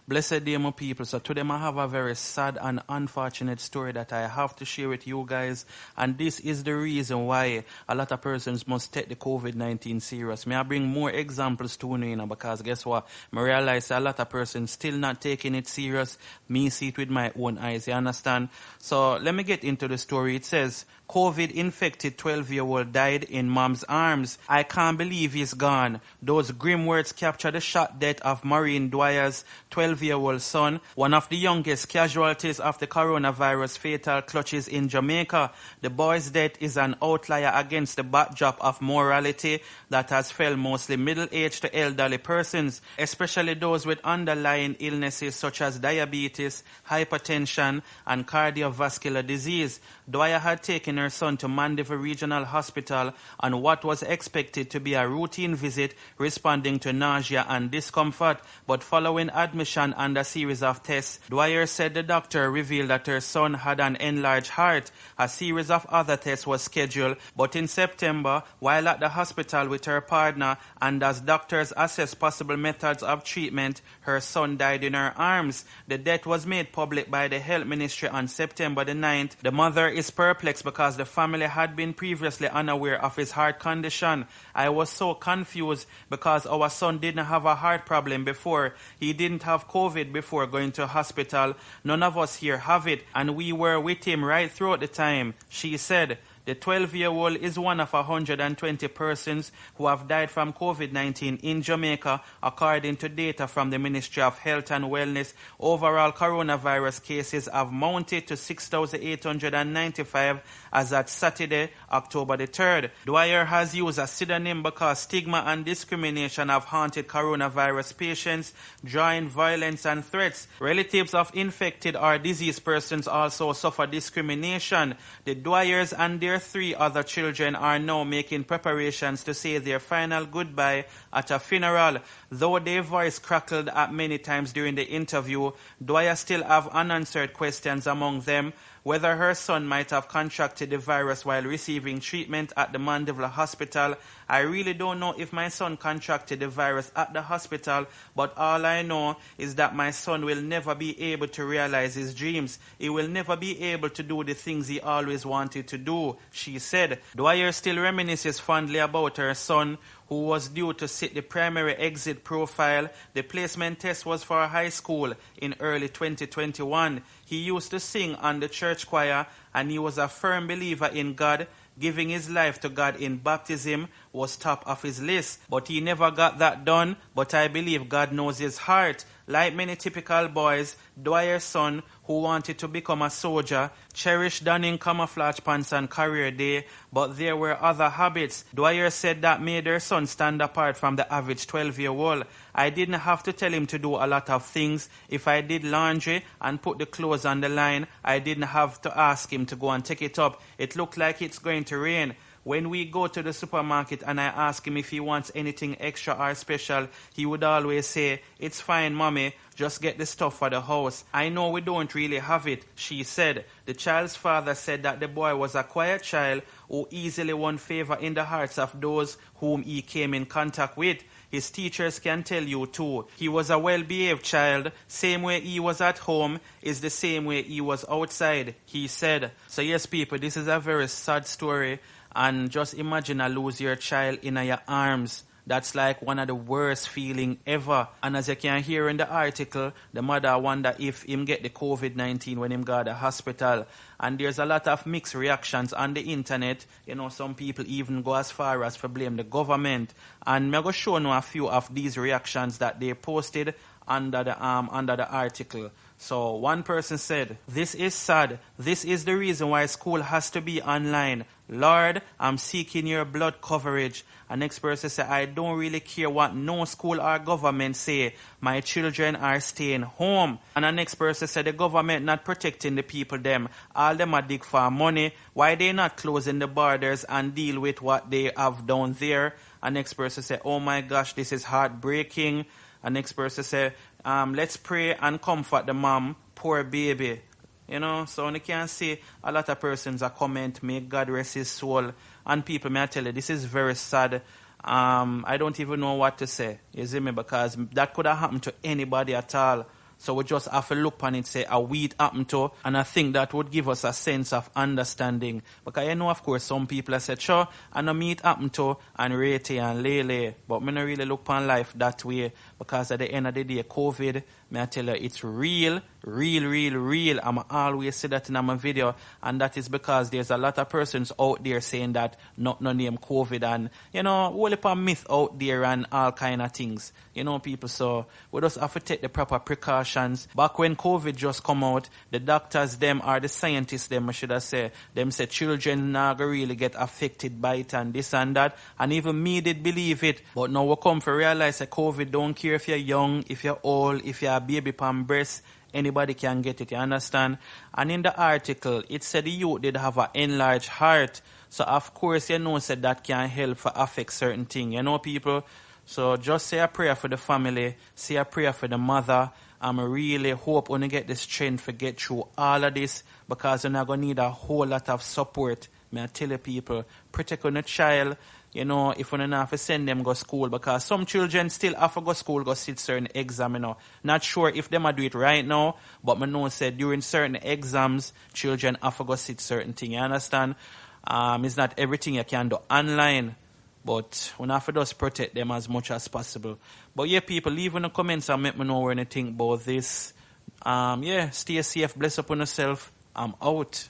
Blessed day, my people. So today I have a very sad and unfortunate story that I have to share with you guys. And this is the reason why a lot of persons must take the COVID-19 serious. May I bring more examples to you, because guess what? I realize a lot of persons still not taking it serious. Me see it with my own eyes, you understand? So let me get into the story. It says, COVID-infected 12-year-old died in mom's arms. I can't believe he's gone. Those grim words capture the shot death of Maureen Dwyer's 12-year-old son, one of the youngest casualties of the coronavirus fatal clutches in Jamaica. The boy's death is an outlier against the backdrop of morality that has fell mostly middle-aged to elderly persons, especially those with underlying illnesses such as diabetes, hypertension, and cardiovascular disease. Dwyer had taken her son to Mandeville Regional Hospital on what was expected to be a routine visit responding to nausea and discomfort, but following admission and a series of tests, Dwyer said the doctor revealed that her son had an enlarged heart. A series of other tests was scheduled, but in September, while at the hospital with her partner and as doctors assessed possible methods of treatment, her son died in her arms. The death was made public by the Health Ministry on September the 9th. The mother is perplexed because the family had been previously unaware of his heart condition. I was so confused because our son didn't have a heart problem before. He didn't have COVID before going to hospital. None of us here have it, and we were with him right throughout the time, she said. The 12-year-old is one of 120 persons who have died from COVID-19 in Jamaica, according to data from the Ministry of Health and Wellness. Overall coronavirus cases have mounted to 6,895 as at Saturday, October the 3rd. Dwyer has used a pseudonym because stigma and discrimination have haunted coronavirus patients, drawing violence and threats. Relatives of infected or diseased persons also suffer discrimination. The Dwyers and their 3 other children are now making preparations to say their final goodbye at a funeral. Though their voice crackled at many times during the interview, Dwyer still have unanswered questions, among them whether her son might have contracted the virus while receiving treatment at the Mandeville Hospital. I really don't know if my son contracted the virus at the hospital, but all I know is that my son will never be able to realize his dreams. He will never be able to do the things he always wanted to do, she said. Dwyer still reminisces fondly about her son, who was due to sit the primary exit profile. The placement test was for high school in early 2021. He used to sing on the church choir, and he was a firm believer in God. Giving his life to God in baptism was top of his list, but he never got that done. But I believe God knows his heart. Like many typical boys, Dwyer's son, who wanted to become a soldier, cherished donning camouflage pants on career day, but there were other habits. Dwyer said that made her son stand apart from the average 12-year-old. I didn't have to tell him to do a lot of things. If I did laundry and put the clothes on the line, I didn't have to ask him to go and take it up. It looked like it's going to rain. When we go to the supermarket and I ask him if he wants anything extra or special, he would always say, "It's fine, mommy, just get the stuff for the house." I know we don't really have it, she said. The child's father said that the boy was a quiet child who easily won favor in the hearts of those whom he came in contact with. His teachers can tell you too. He was a well-behaved child. Same way he was at home is the same way he was outside, he said. So yes, people, this is a very sad story. And just imagine I lose your child in your arms. That's like one of the worst feeling ever. And as you can hear in the article, the mother wonder if him get the COVID-19 when him go to the hospital. And there's a lot of mixed reactions on the internet. You know, some people even go as far as to blame the government. And I'm going to show you a few of these reactions that they posted under the article. So one person said, "This is sad. This is the reason why school has to be online. Lord, I'm seeking your blood coverage." An next person said, "I don't really care what no school or government say. My children are staying home." And the next person said, "The government not protecting the people them. All them are dig for money. Why they not closing the borders and deal with what they have down there?" And next person said, "Oh my gosh, this is heartbreaking." And next person said, "Let's pray and comfort the mom. Poor baby." You know, so you can see a lot of persons are comment, "May God rest his soul." And people, may I tell you, this is very sad. I don't even know what to say, you see me, because that could have happened to anybody at all. So we just have to look on it, say, a weed happened to, and I think that would give us a sense of understanding. Because you know, of course, some people have said, sure, I know me it happened to, and Rate and Lele, but me not really look upon life that way, because at the end of the day, COVID, me I tell you, it's real. I'm always say that in my video, and that is because there's a lot of persons out there saying that not no name COVID, and you know, whole heap of myth out there and all kind of things, you know, people. So we just have to take the proper precautions. Back when COVID just come out, the doctors them or the scientists them, I should have said, them say children not gonna really get affected by it and this and that, and even me did believe it, but now we come to realize that COVID don't care if you're young, if you're old, if you're a baby palm breast, anybody can get it, you understand? And in the article, it said the youth did have an enlarged heart. So, of course, you know, said that can help for affect certain things, you know, people? So, just say a prayer for the family, say a prayer for the mother. I really hope when you get the strength to get through all of this, because you're not going to need a whole lot of support. May I tell you, people, protect on a child. You know, if you don't have to send them go school, because some children still have to go school, go sit certain exam, you know. Not sure if them are do it right now, but I know said during certain exams, children have to go sit certain thing, you understand? It's not everything you can do online, but we have to just protect them as much as possible. But yeah, people, leave in the comments and let me know what you think about this. Yeah, stay safe, bless up on yourself. I'm out.